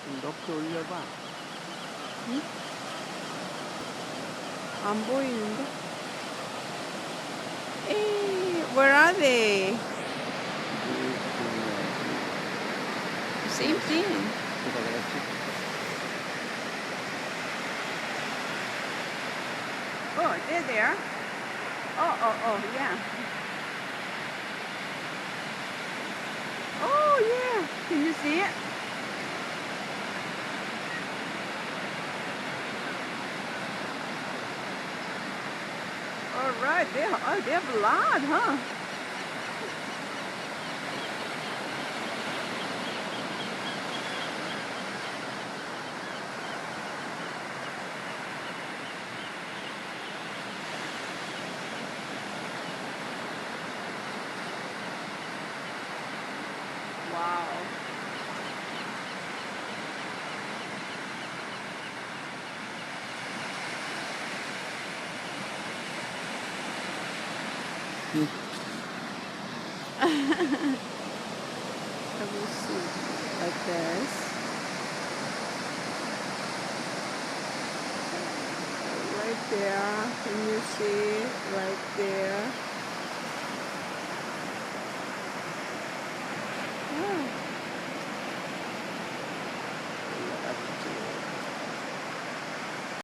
좀 높게 올려봐. 응? 안 보이는데? 에이, where are they? Same thing. 그다 그렇지? Oh, they're there. Oh, yeah. Oh, yeah. Can you see it? All right. They have a lot, huh? Wow. Let me see. Like this. Right there. Can you see? Right there.